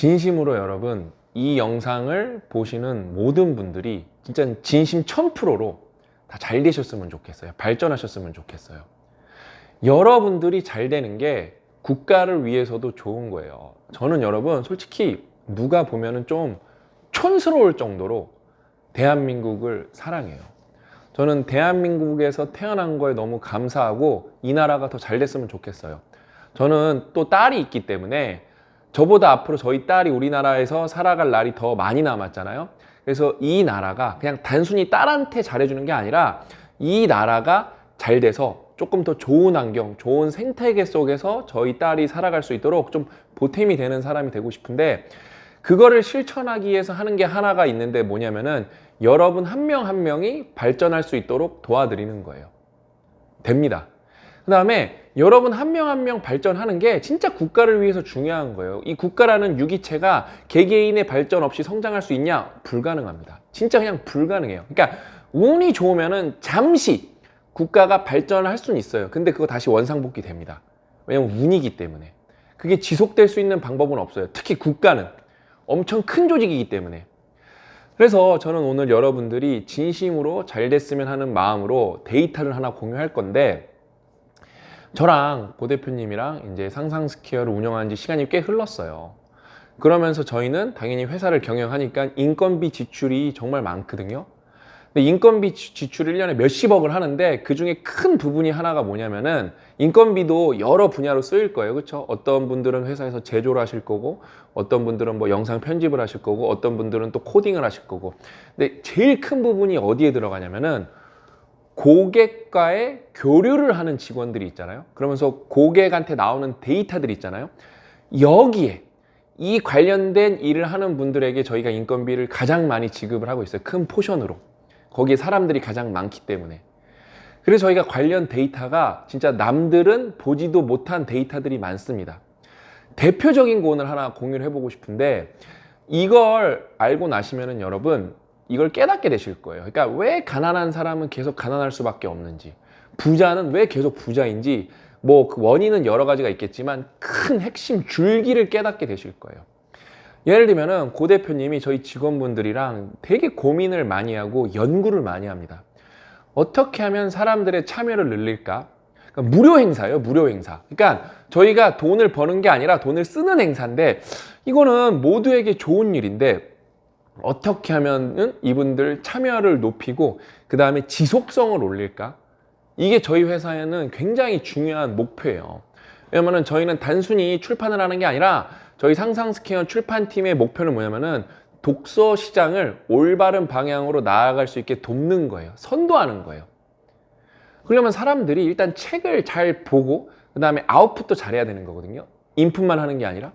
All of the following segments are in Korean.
진심으로 여러분, 이 영상을 보시는 모든 분들이 진짜 진심 1000%로 다 잘 되셨으면 좋겠어요. 발전하셨으면 좋겠어요. 여러분들이 잘 되는 게 국가를 위해서도 좋은 거예요. 저는 여러분 솔직히 누가 보면은 좀 촌스러울 정도로 대한민국을 사랑해요. 저는 대한민국에서 태어난 거에 너무 감사하고 이 나라가 더 잘 됐으면 좋겠어요. 저는 또 딸이 있기 때문에 저보다 앞으로 저희 딸이 우리나라에서 살아갈 날이 더 많이 남았잖아요. 그래서 이 나라가 그냥 단순히 딸한테 잘해주는 게 아니라 이 나라가 잘 돼서 조금 더 좋은 환경, 좋은 생태계 속에서 저희 딸이 살아갈 수 있도록 좀 보탬이 되는 사람이 되고 싶은데, 그거를 실천하기 위해서 하는 게 하나가 있는데 뭐냐면은 여러분 한 명 한 명이 발전할 수 있도록 도와드리는 거예요. 됩니다. 그 다음에 여러분 한 명 한 명 발전하는 게 진짜 국가를 위해서 중요한 거예요. 이 국가라는 유기체가 개개인의 발전 없이 성장할 수 있냐? 불가능합니다. 진짜 그냥 불가능해요. 그러니까 운이 좋으면은 잠시 국가가 발전을 할 수는 있어요. 근데 그거 다시 원상복귀 됩니다. 왜냐면 운이기 때문에. 그게 지속될 수 있는 방법은 없어요. 특히 국가는 엄청 큰 조직이기 때문에. 그래서 저는 오늘 여러분들이 진심으로 잘 됐으면 하는 마음으로 데이터를 하나 공유할 건데, 저랑 고 대표님이랑 이제 상상스퀘어를 운영한 지 시간이 꽤 흘렀어요. 그러면서 저희는 당연히 회사를 경영하니까 인건비 지출이 정말 많거든요. 근데 인건비 지출을 1년에 몇십억을 하는데 그 중에 큰 부분이 하나가 뭐냐면은, 인건비도 여러 분야로 쓰일 거예요. 그렇죠? 어떤 분들은 회사에서 제조를 하실 거고, 어떤 분들은 뭐 영상 편집을 하실 거고, 어떤 분들은 또 코딩을 하실 거고. 근데 제일 큰 부분이 어디에 들어가냐면은 고객과의 교류를 하는 직원들이 있잖아요. 그러면서 고객한테 나오는 데이터들이 있잖아요. 여기에 이 관련된 일을 하는 분들에게 저희가 인건비를 가장 많이 지급을 하고 있어요. 큰 포션으로. 거기에 사람들이 가장 많기 때문에. 그래서 저희가 관련 데이터가 진짜 남들은 보지도 못한 데이터들이 많습니다. 대표적인 거 오늘 하나 공유를 해보고 싶은데, 이걸 알고 나시면은 여러분 이걸 깨닫게 되실 거예요. 그러니까 왜 가난한 사람은 계속 가난할 수밖에 없는지, 부자는 왜 계속 부자인지, 뭐 그 원인은 여러 가지가 있겠지만 큰 핵심 줄기를 깨닫게 되실 거예요. 예를 들면은 고 대표님이 저희 직원분들이랑 되게 고민을 많이 하고 연구를 많이 합니다. 어떻게 하면 사람들의 참여를 늘릴까? 그러니까 무료 행사예요, 무료 행사. 그러니까 저희가 돈을 버는 게 아니라 돈을 쓰는 행사인데, 이거는 모두에게 좋은 일인데 어떻게 하면 이분들 참여를 높이고 그 다음에 지속성을 올릴까? 이게 저희 회사에는 굉장히 중요한 목표예요. 왜냐면은 저희는 단순히 출판을 하는 게 아니라 저희 상상스퀘어 출판팀의 목표는 뭐냐면은 독서 시장을 올바른 방향으로 나아갈 수 있게 돕는 거예요. 선도하는 거예요. 그러려면 사람들이 일단 책을 잘 보고 그 다음에 아웃풋도 잘해야 되는 거거든요. 인풋만 하는 게 아니라.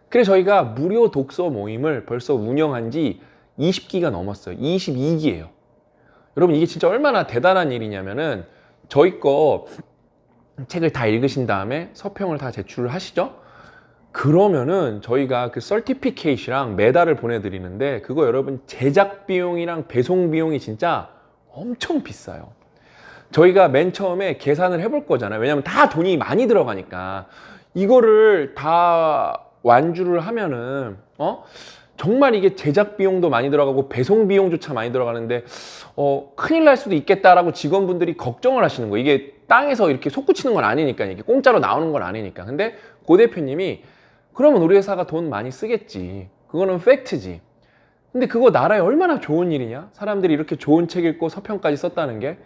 그래서 저희가 무료 독서 모임을 벌써 운영한 지 20기가 넘었어요. 22기예요. 여러분 이게 진짜 얼마나 대단한 일이냐면은, 저희 거 책을 다 읽으신 다음에 서평을 다 제출을 하시죠? 그러면은 저희가 그 서티피케이트랑 메달을 보내드리는데, 그거 여러분 제작 비용이랑 배송 비용이 진짜 엄청 비싸요. 저희가 맨 처음에 계산을 해볼 거잖아요. 왜냐면 다 돈이 많이 들어가니까. 이거를 다 완주를 하면은 정말 이게 제작 비용도 많이 들어가고 배송 비용조차 많이 들어가는데 큰일 날 수도 있겠다라고 직원분들이 걱정을 하시는 거예요. 이게 땅에서 이렇게 솟구치는 건 아니니까, 이게 공짜로 나오는 건 아니니까. 근데 고 대표님이 그러면 우리 회사가 돈 많이 쓰겠지, 그거는 팩트지. 근데 그거 나라에 얼마나 좋은 일이냐? 사람들이 이렇게 좋은 책 읽고 서평까지 썼다는 게.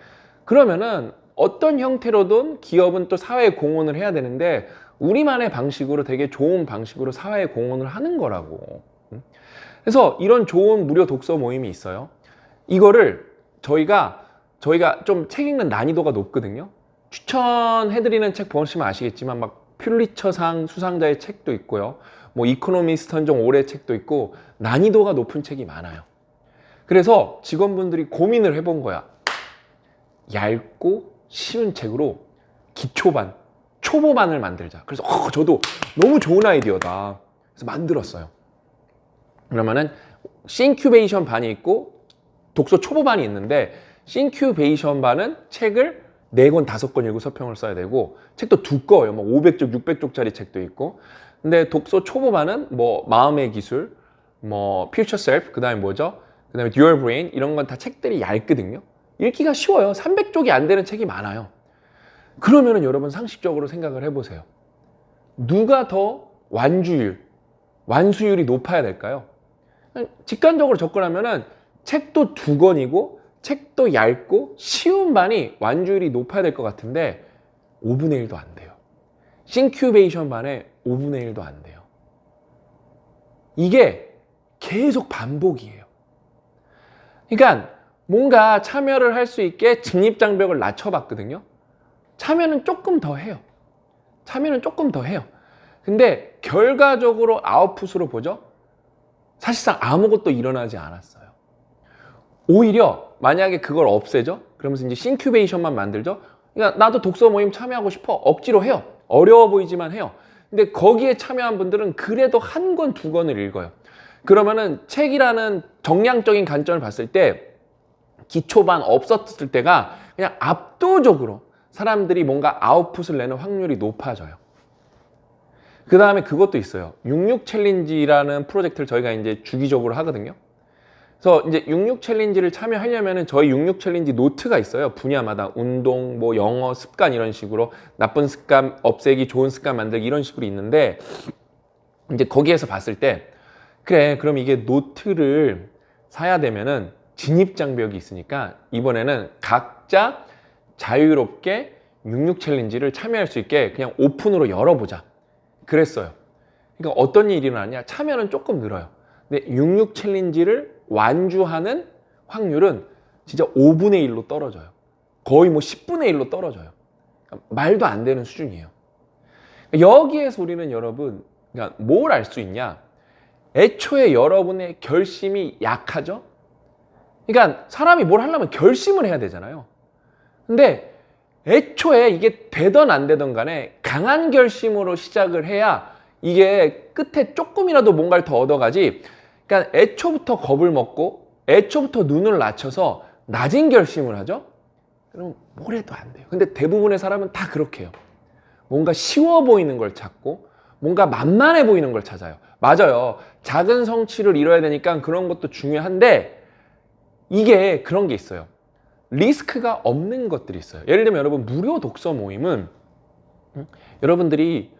그러면은 어떤 형태로든 기업은 또 사회에 공헌을 해야 되는데, 우리만의 방식으로 되게 좋은 방식으로 사회에 공헌을 하는 거라고. 그래서 이런 좋은 무료 독서 모임이 있어요. 이거를 저희가 좀 책 읽는 난이도가 높거든요. 추천해드리는 책 보시면 아시겠지만 막 퓰리처상 수상자의 책도 있고요. 뭐 이코노미스트 선정 올해 책도 있고 난이도가 높은 책이 많아요. 그래서 직원분들이 고민을 해본 거야. 얇고 쉬운 책으로 기초반, 초보반을 만들자. 그래서 저도 너무 좋은 아이디어다. 그래서 만들었어요. 그러면은 싱큐베이션 반이 있고 독서 초보반이 있는데, 싱큐베이션 반은 책을 4권, 5권 읽고 서평을 써야 되고, 책도 두꺼워요. 뭐 500쪽, 600쪽짜리 책도 있고. 근데 독서 초보반은 뭐 마음의 기술, 뭐 future self, 그 다음에 뭐죠? 그 다음에 dual brain, 이런 건 다 책들이 얇거든요. 읽기가 쉬워요. 300쪽이 안 되는 책이 많아요. 그러면은 여러분 상식적으로 생각을 해보세요. 누가 더 완수율이 높아야 될까요? 직관적으로 접근하면은 책도 2권이고 책도 얇고 쉬운 반이 완주율이 높아야 될 것 같은데 5분의 1도 안 돼요. 싱큐베이션 반에 5분의 1도 안 돼요. 이게 계속 반복이에요. 그러니까 뭔가 참여를 할 수 있게 진입장벽을 낮춰봤거든요. 참여는 조금 더 해요. 근데 결과적으로 아웃풋으로 보죠. 사실상 아무것도 일어나지 않았어요. 오히려 만약에 그걸 없애죠. 그러면서 이제 싱큐베이션만 만들죠. 그러니까 나도 독서 모임 참여하고 싶어. 억지로 해요. 어려워 보이지만 해요. 근데 거기에 참여한 분들은 그래도 1권, 2권을 읽어요. 그러면은 책이라는 정량적인 관점을 봤을 때 기초반 없었을 때가 그냥 압도적으로 사람들이 뭔가 아웃풋을 내는 확률이 높아져요. 그 다음에 그것도 있어요. 66 챌린지라는 프로젝트를 저희가 이제 주기적으로 하거든요. 그래서 이제 66 챌린지를 참여하려면은 저희 66 챌린지 노트가 있어요. 분야마다 운동, 뭐 영어, 습관 이런 식으로 나쁜 습관 없애기, 좋은 습관 만들기 이런 식으로 있는데 이제 거기에서 봤을 때 그래, 그럼 이게 노트를 사야 되면은 진입 장벽이 있으니까 이번에는 각자 자유롭게 66 챌린지를 참여할 수 있게 그냥 오픈으로 열어보자. 그랬어요. 그러니까 어떤 일이 일어나냐? 참여는 조금 늘어요. 근데 66 챌린지를 완주하는 확률은 진짜 5분의 1로 떨어져요. 거의 뭐 10분의 1로 떨어져요. 그러니까 말도 안 되는 수준이에요. 여기에서 우리는 여러분, 그러니까 뭘 알 수 있냐? 애초에 여러분의 결심이 약하죠? 그러니까 사람이 뭘 하려면 결심을 해야 되잖아요. 근데 애초에 이게 되던 안 되던 간에 강한 결심으로 시작을 해야 이게 끝에 조금이라도 뭔가를 더 얻어가지. 그러니까 애초부터 겁을 먹고 애초부터 눈을 낮춰서 낮은 결심을 하죠? 그럼 뭘 해도 안 돼요. 근데 대부분의 사람은 다 그렇게 해요. 뭔가 쉬워 보이는 걸 찾고 뭔가 만만해 보이는 걸 찾아요. 맞아요. 작은 성취를 이뤄야 되니까 그런 것도 중요한데 이게 그런 게 있어요. 리스크가 없는 것들이 있어요. 예를 들면 여러분 무료 독서 모임은 여러분들이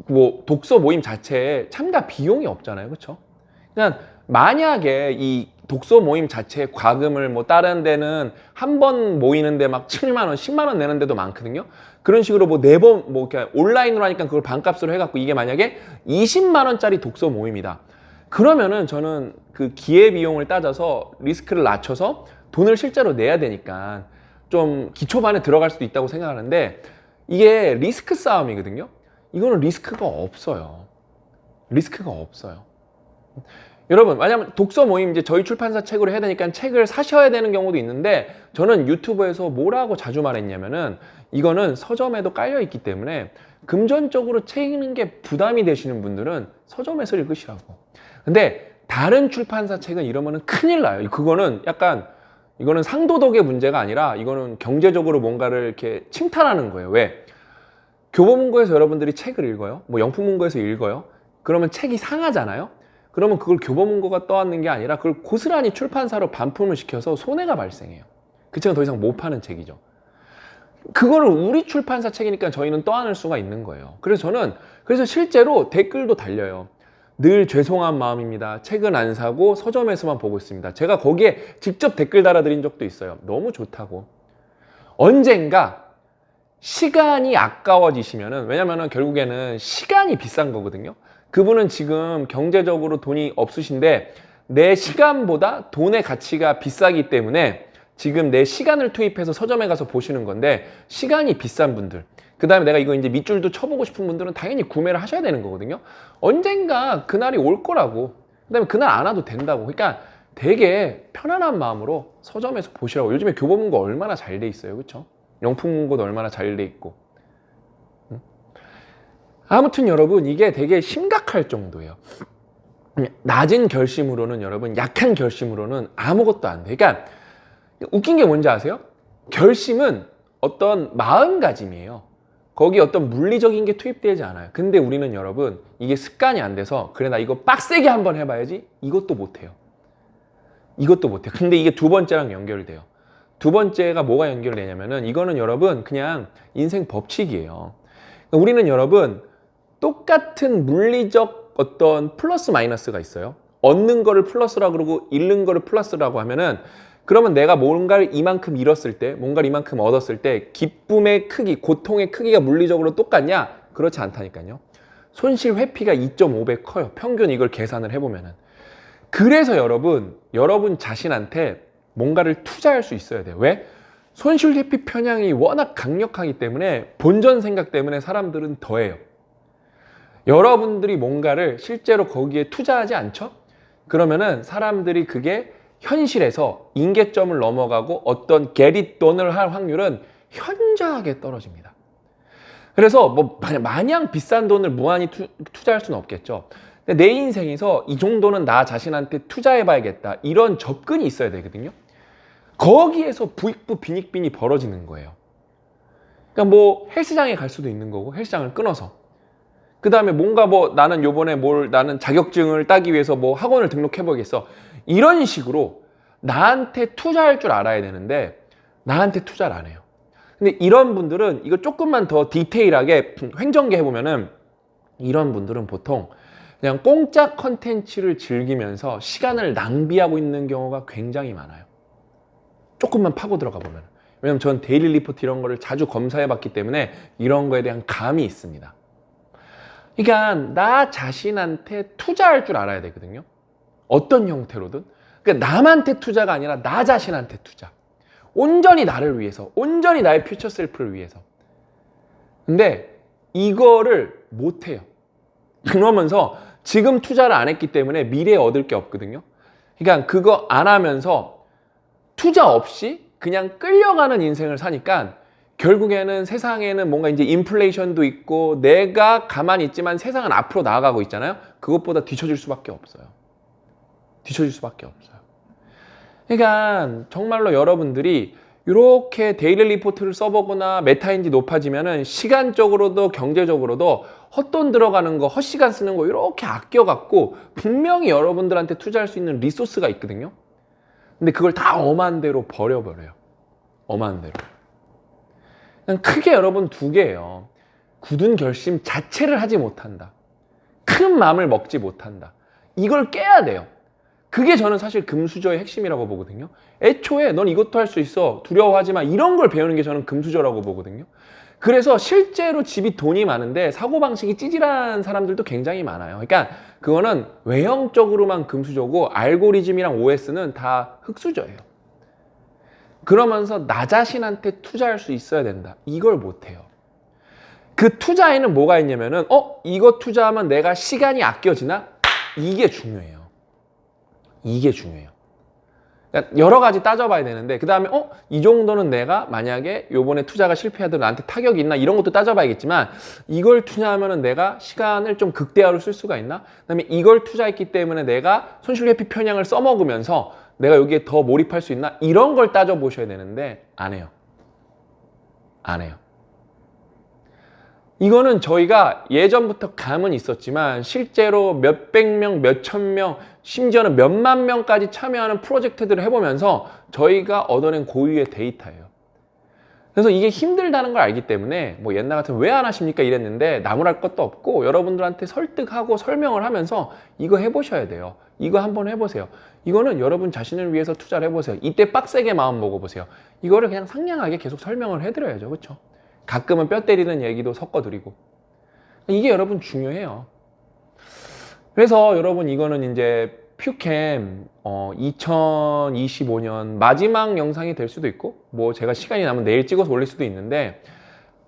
뭐 독서 모임 자체에 참가 비용이 없잖아요. 그렇죠? 그냥 만약에 이 독서 모임 자체에 과금을 뭐 다른 데는 한 번 모이는데 막 7만 원, 10만 원 내는 데도 많거든요. 그런 식으로 뭐 4번 뭐 이렇게 온라인으로 하니까 그걸 반값으로 해갖고 이게 만약에 20만 원짜리 독서 모임이다. 그러면은 저는 그 기회 비용을 따져서 리스크를 낮춰서 돈을 실제로 내야 되니까 좀 기초반에 들어갈 수도 있다고 생각하는데 이게 리스크 싸움이거든요. 이거는 리스크가 없어요. 여러분, 만약에 독서 모임 이제 저희 출판사 책으로 해야 되니까 책을 사셔야 되는 경우도 있는데 저는 유튜브에서 뭐라고 자주 말했냐면은 이거는 서점에도 깔려 있기 때문에 금전적으로 책 읽는 게 부담이 되시는 분들은 서점에서 읽으시라고. 근데 다른 출판사 책은 이러면은 큰일 나요. 그거는 약간 이거는 상도덕의 문제가 아니라 이거는 경제적으로 뭔가를 이렇게 침탈하는 거예요. 왜? 교보문고에서 여러분들이 책을 읽어요. 뭐 영풍문고에서 읽어요. 그러면 책이 상하잖아요. 그러면 그걸 교보문고가 떠안는 게 아니라 그걸 고스란히 출판사로 반품을 시켜서 손해가 발생해요. 그 책은 더 이상 못 파는 책이죠. 그거를 우리 출판사 책이니까 저희는 떠안을 수가 있는 거예요. 그래서 실제로 댓글도 달려요. 늘 죄송한 마음입니다. 책은 안 사고 서점에서만 보고 있습니다. 제가 거기에 직접 댓글 달아드린 적도 있어요. 너무 좋다고. 언젠가 시간이 아까워지시면은, 왜냐면은 결국에는 시간이 비싼 거거든요. 그분은 지금 경제적으로 돈이 없으신데 내 시간보다 돈의 가치가 비싸기 때문에 지금 내 시간을 투입해서 서점에 가서 보시는 건데, 시간이 비싼 분들, 그 다음에 내가 이거 이제 밑줄도 쳐보고 싶은 분들은 당연히 구매를 하셔야 되는 거거든요. 언젠가 그날이 올 거라고. 그 다음에 그날 안 와도 된다고. 그러니까 되게 편안한 마음으로 서점에서 보시라고. 요즘에 교보문고 얼마나 잘 돼 있어요. 그렇죠? 영풍문고도 얼마나 잘 돼 있고. 아무튼 여러분, 이게 되게 심각할 정도예요. 낮은 결심으로는, 여러분, 약한 결심으로는 아무것도 안 돼. 그러니까 웃긴 게 뭔지 아세요? 결심은 어떤 마음가짐이에요. 거기 어떤 물리적인 게 투입되지 않아요. 근데 우리는 여러분 이게 습관이 안 돼서 그래 나 이거 빡세게 한번 해봐야지 이것도 못해요. 이것도 못해요. 근데 이게 두 번째랑 연결돼요. 두 번째가 뭐가 연결되냐면은 이거는 여러분 그냥 인생 법칙이에요. 그러니까 우리는 여러분 똑같은 물리적 어떤 플러스 마이너스가 있어요. 얻는 거를 플러스라고 그러고 잃는 거를 플러스라고 하면은 그러면 내가 뭔가를 이만큼 잃었을 때, 뭔가를 이만큼 얻었을 때 기쁨의 크기, 고통의 크기가 물리적으로 똑같냐? 그렇지 않다니까요. 손실 회피가 2.5배 커요. 평균 이걸 계산을 해보면은. 그래서 여러분 자신한테 뭔가를 투자할 수 있어야 돼요. 왜? 손실 회피 편향이 워낙 강력하기 때문에 본전 생각 때문에 사람들은 더해요. 여러분들이 뭔가를 실제로 거기에 투자하지 않죠? 그러면은 사람들이 그게 현실에서 임계점을 넘어가고 어떤 게릿돈을 할 확률은 현저하게 떨어집니다. 그래서 뭐 마냥 비싼 돈을 무한히 투자할 수는 없겠죠. 근데 내 인생에서 이 정도는 나 자신한테 투자해봐야겠다. 이런 접근이 있어야 되거든요. 거기에서 부익부 빈익빈이 벌어지는 거예요. 그러니까 뭐 헬스장에 갈 수도 있는 거고 헬스장을 끊어서 그 다음에 뭔가 뭐 나는 요번에 나는 자격증을 따기 위해서 뭐 학원을 등록해보겠어. 이런 식으로 나한테 투자할 줄 알아야 되는데 나한테 투자를 안 해요. 근데 이런 분들은 이거 조금만 더 디테일하게 횡전계 해보면은 이런 분들은 보통 그냥 공짜 컨텐츠를 즐기면서 시간을 낭비하고 있는 경우가 굉장히 많아요. 조금만 파고 들어가 보면. 왜냐면 전 데일리 리포트 이런 거를 자주 검사해 봤기 때문에 이런 거에 대한 감이 있습니다. 그러니까 나 자신한테 투자할 줄 알아야 되거든요. 어떤 형태로든. 그러니까 남한테 투자가 아니라 나 자신한테 투자. 온전히 나를 위해서, 온전히 나의 퓨처 셀프를 위해서. 근데 이거를 못해요. 그러면서 지금 투자를 안 했기 때문에 미래에 얻을 게 없거든요. 그러니까 그거 안 하면서 투자 없이 그냥 끌려가는 인생을 사니까 결국에는 세상에는 뭔가 이제 인플레이션도 있고 내가 가만히 있지만 세상은 앞으로 나아가고 있잖아요. 그것보다 뒤처질 수밖에 없어요. 뒤처질 수밖에 없어요. 그러니까 정말로 여러분들이 이렇게 데일리 리포트를 써보거나 메타인지 높아지면은 시간적으로도 경제적으로도 헛돈 들어가는 거, 헛시간 쓰는 거 이렇게 아껴갖고 분명히 여러분들한테 투자할 수 있는 리소스가 있거든요. 근데 그걸 다 엄한 대로 버려버려요. 엄한 대로. 그냥 크게 여러분 두 개예요. 굳은 결심 자체를 하지 못한다. 큰 마음을 먹지 못한다. 이걸 깨야 돼요. 그게 저는 사실 금수저의 핵심이라고 보거든요. 애초에 넌 이것도 할 수 있어. 두려워하지 마. 이런 걸 배우는 게 저는 금수저라고 보거든요. 그래서 실제로 집이 돈이 많은데 사고방식이 찌질한 사람들도 굉장히 많아요. 그러니까 그거는 외형적으로만 금수저고 알고리즘이랑 OS는 다 흙수저예요. 그러면서 나 자신한테 투자할 수 있어야 된다. 이걸 못해요. 그 투자에는 뭐가 있냐면은 이거 투자하면 내가 시간이 아껴지나? 이게 중요해요. 이게 중요해요. 그러니까 여러 가지 따져봐야 되는데 그 다음에 이 정도는 내가 만약에 요번에 투자가 실패하더라도 나한테 타격이 있나? 이런 것도 따져봐야겠지만 이걸 투자하면 내가 시간을 좀 극대화로 쓸 수가 있나? 그 다음에 이걸 투자했기 때문에 내가 손실 회피 편향을 써먹으면서 내가 여기에 더 몰입할 수 있나? 이런 걸 따져보셔야 되는데 안 해요. 안 해요. 이거는 저희가 예전부터 감은 있었지만 실제로 몇백 명, 몇천 명, 심지어는 몇만 명까지 참여하는 프로젝트들을 해보면서 저희가 얻어낸 고유의 데이터예요. 그래서 이게 힘들다는 걸 알기 때문에 뭐 옛날 같으면 왜 안 하십니까 이랬는데 나무랄 것도 없고 여러분들한테 설득하고 설명을 하면서 이거 해보셔야 돼요. 이거 한번 해보세요. 이거는 여러분 자신을 위해서 투자를 해보세요. 이때 빡세게 마음 먹어보세요. 이거를 그냥 상냥하게 계속 설명을 해드려야죠. 그렇죠? 가끔은 뼈 때리는 얘기도 섞어드리고. 이게 여러분 중요해요. 그래서 여러분 이거는 이제 퓨캠 2025년 마지막 영상이 될 수도 있고 뭐 제가 시간이 나면 내일 찍어서 올릴 수도 있는데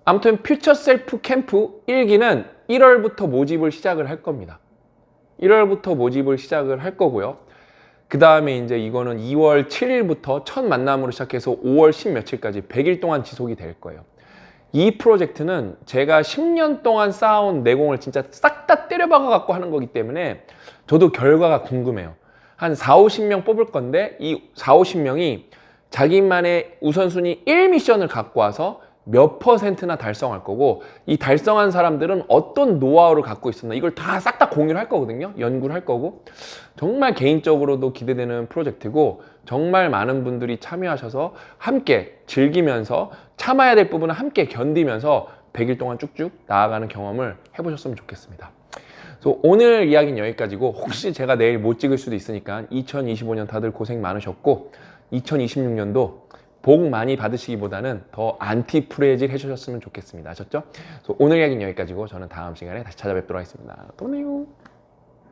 아무튼 퓨처 셀프 캠프 1기는 1월부터 모집을 시작을 할 겁니다. 1월부터 모집을 시작을 할 거고요. 그 다음에 이제 이거는 2월 7일부터 첫 만남으로 시작해서 5월 10 며칠까지 100일 동안 지속이 될 거예요. 이 프로젝트는 제가 10년 동안 쌓아온 내공을 진짜 싹 다 때려박아 갖고 하는 거기 때문에 저도 결과가 궁금해요. 한 4, 50명 뽑을 건데 이 4, 50명이 자기만의 우선순위 1미션을 갖고 와서 몇 퍼센트나 달성할 거고, 이 달성한 사람들은 어떤 노하우를 갖고 있었나, 이걸 다 싹 다 공유를 할 거거든요. 연구를 할 거고. 정말 개인적으로도 기대되는 프로젝트고, 정말 많은 분들이 참여하셔서 함께 즐기면서 참아야 될 부분은 함께 견디면서 100일 동안 쭉쭉 나아가는 경험을 해보셨으면 좋겠습니다. 그래서 오늘 이야기는 여기까지고, 혹시 제가 내일 못 찍을 수도 있으니까 2025년 다들 고생 많으셨고, 2026년도 복 많이 받으시기보다는 더 안티 프레질 해주셨으면 좋겠습니다. 아셨죠? 그래서 오늘 이야기는 여기까지고, 저는 다음 시간에 다시 찾아뵙도록 하겠습니다. 또 만나요.